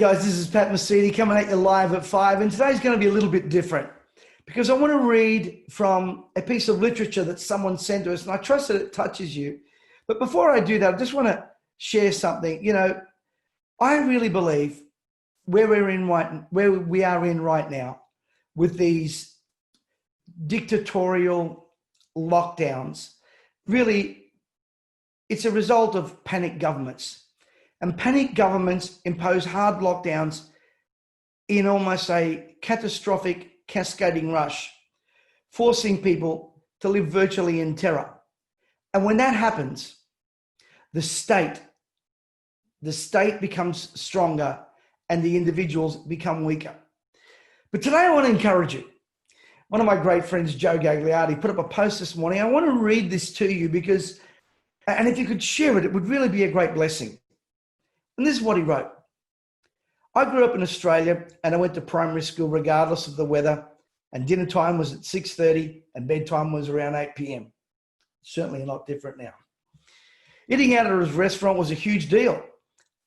guys, this is Pat Mesiti coming at you live at 5, and today's going to be a little bit different because I want to read from a piece of literature that someone sent to us, and I trust that it touches you. But before I do that, I just want to share something. You know, I really believe where we are in right now with these dictatorial lockdowns, really, it's a result of panic governments. And panic governments impose hard lockdowns in almost a catastrophic cascading rush, forcing people to live virtually in terror. And when that happens, the state becomes stronger and the individuals become weaker. But today I want to encourage you. One of my great friends, Joe Gagliardi, put up a post this morning. I want to read this to you because, and if you could share it, it would really be a great blessing. And this is what he wrote. I grew up in Australia and I went to primary school regardless of the weather, and dinner time was at 6:30 and bedtime was around 8 p.m. Certainly a lot different now. Eating out at his restaurant was a huge deal.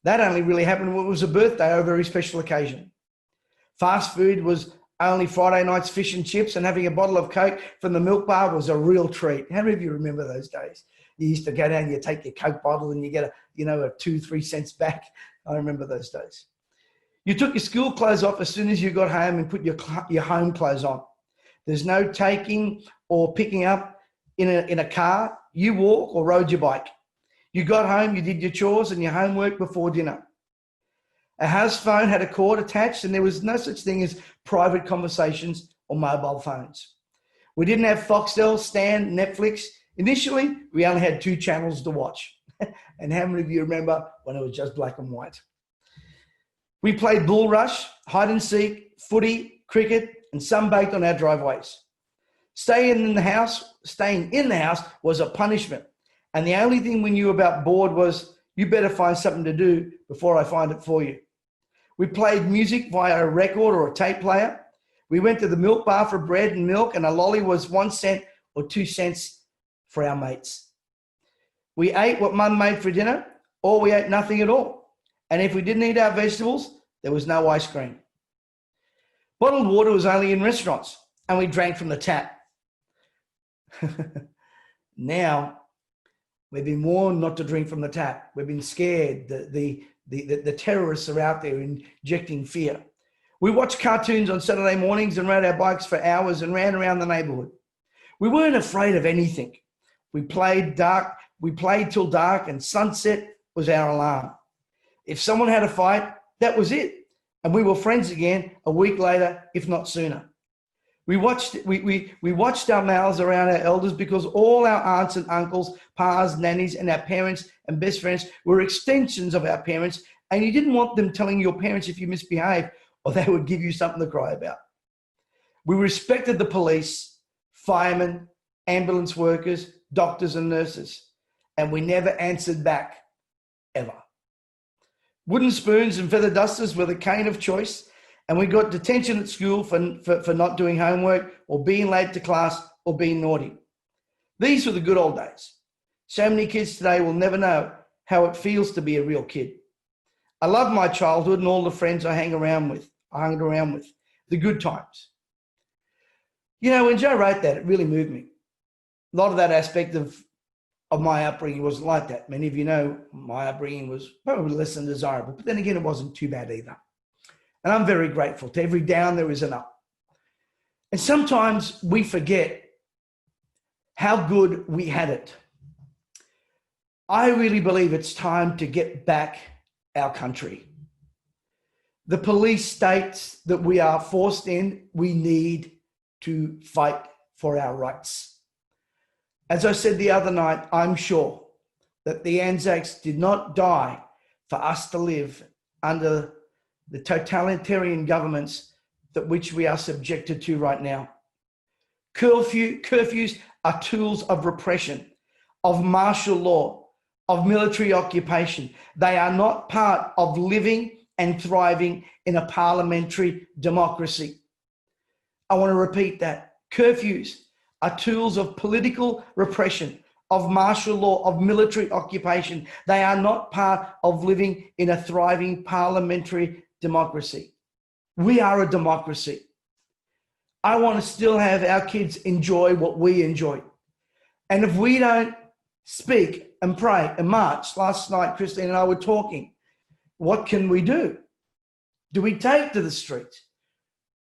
That only really happened when it was a birthday or a very special occasion. Fast food was only Friday nights fish and chips, and having a bottle of Coke from the milk bar was a real treat. How many of you remember those days? You used to go down, you take your Coke bottle and you get a 2-3 cents back. I remember those days. You took your school clothes off as soon as you got home and put your home clothes on. There's no taking or picking up in a car. You walk or rode your bike. You got home, you did your chores and your homework before dinner. A house phone had a cord attached, and there was no such thing as private conversations or mobile phones. We didn't have Foxtel, Stan, Netflix. Initially, we only had 2 channels to watch. And how many of you remember when it was just black and white? We played bull rush, hide and seek, footy, cricket, and sunbaked on our driveways. Staying in the house was a punishment. And the only thing we knew about bored was, you better find something to do before I find it for you. We played music via a record or a tape player. We went to the milk bar for bread and milk, and a lolly was 1 cent or 2 cents for our mates. We ate what mum made for dinner, or we ate nothing at all. And if we didn't eat our vegetables, there was no ice cream. Bottled water was only in restaurants, and we drank from the tap. Now, we've been warned not to drink from the tap. We've been scared. The terrorists are out there injecting fear. We watched cartoons on Saturday mornings and rode our bikes for hours and ran around the neighborhood. We weren't afraid of anything. We played till dark, and sunset was our alarm. If someone had a fight, that was it. And we were friends again a week later, if not sooner. We watched our mouths around our elders because all our aunts and uncles, pas, nannies, and our parents and best friends were extensions of our parents, and you didn't want them telling your parents if you misbehaved, or they would give you something to cry about. We respected the police, firemen, ambulance workers, doctors and nurses, and we never answered back, ever. Wooden spoons and feather dusters were the cane of choice, and we got detention at school for not doing homework or being late to class or being naughty. These were the good old days. So many kids today will never know how it feels to be a real kid. I love my childhood and all the friends I hung around with, the good times. You know, when Joe wrote that, it really moved me. A lot of that aspect of my upbringing wasn't like that. Many of you know my upbringing was probably less than desirable, but then again, it wasn't too bad either. And I'm very grateful. To every down, there is an up. And sometimes we forget how good we had it. I really believe it's time to get back our country. The police states that we are forced in, we need to fight for our rights. As I said the other night, I'm sure that the Anzacs did not die for us to live under the totalitarian governments that which we are subjected to right now. Curfews are tools of repression, of martial law, of military occupation. They are not part of living and thriving in a parliamentary democracy. I want to repeat that. Curfews are tools of political repression, of martial law, of military occupation. They are not part of living in a thriving parliamentary democracy. We are a democracy. I want to still have our kids enjoy what we enjoy. And if we don't speak and pray and march, last night Christine and I were talking, what can we do? Do we take to the streets?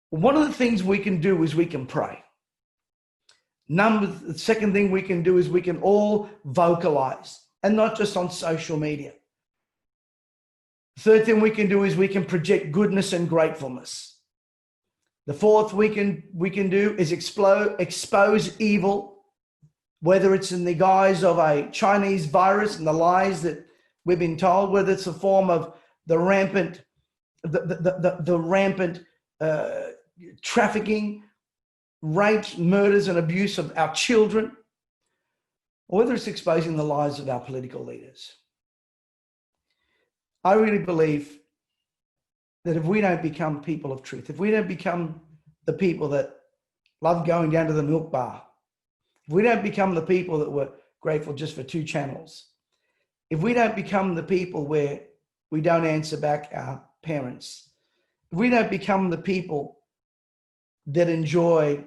One of the things we can do is we can pray. The second thing we can do is we can all vocalize, and not just on social media. The third thing we can do is we can project goodness and gratefulness. The fourth we can do is expose evil, whether it's in the guise of a Chinese virus and the lies that we've been told, whether it's a form of the rampant trafficking, rapes, murders, and abuse of our children, or whether it's exposing the lies of our political leaders. I really believe that if we don't become people of truth, if we don't become the people that love going down to the milk bar, if we don't become the people that were grateful just for 2 channels, if we don't become the people where we don't answer back our parents, if we don't become the people that enjoy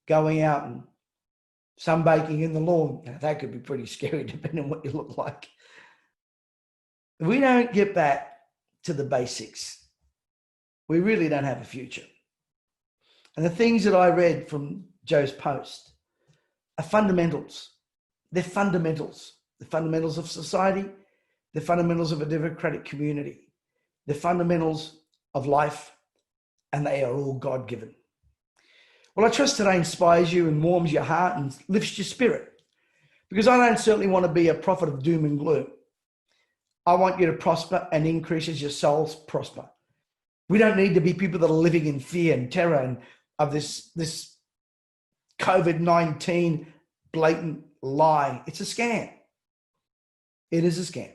going out and sunbaking in the lawn, now that could be pretty scary depending on what you look like. If we don't get back to the basics, we really don't have a future. And the things that I read from Joe's post are fundamentals. They're fundamentals. The fundamentals of society, the fundamentals of a democratic community, the fundamentals of life, and they are all God-given. Well, I trust today inspires you and warms your heart and lifts your spirit, because I don't certainly want to be a prophet of doom and gloom. I want you to prosper and increase as your souls prosper. We don't need to be people that are living in fear and terror and of this COVID-19 blatant lie. It's a scam. It is a scam.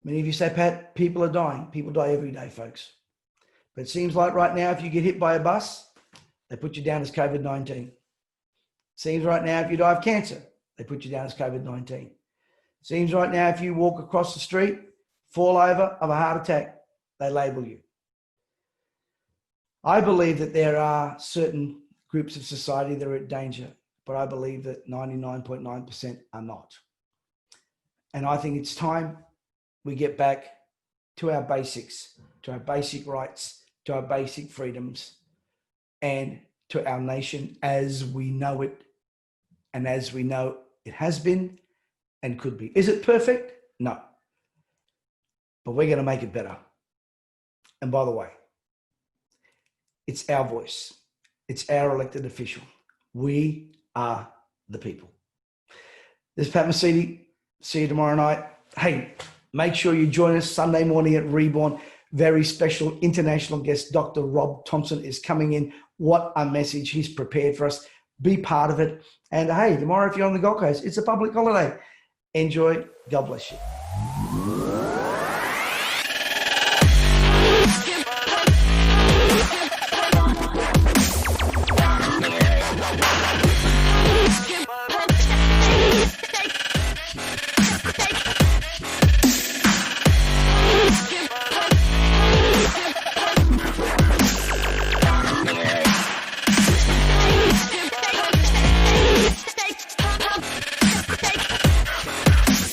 Many of you say, Pat, people are dying. People die every day, folks. But it seems like right now, if you get hit by a bus, they put you down as COVID-19. Seems right now, if you die of cancer, they put you down as COVID-19. Seems right now, if you walk across the street, fall over of a heart attack, they label you. I believe that there are certain groups of society that are at danger, but I believe that 99.9% are not. And I think it's time we get back to our basics, to our basic rights, to our basic freedoms, and to our nation as we know it, and as we know it has been and could be. Is it perfect? No. But we're going to make it better. And by the way, it's our voice. It's our elected official. We are the people. This is Pat Mesiti. See you tomorrow night. Hey, make sure you join us Sunday morning at Reborn. Very special international guest, Dr. Rob Thompson, is coming in. What a message he's prepared for us. Be part of it. And hey, tomorrow, if you're on the Gold Coast, it's a public holiday. Enjoy. God bless you.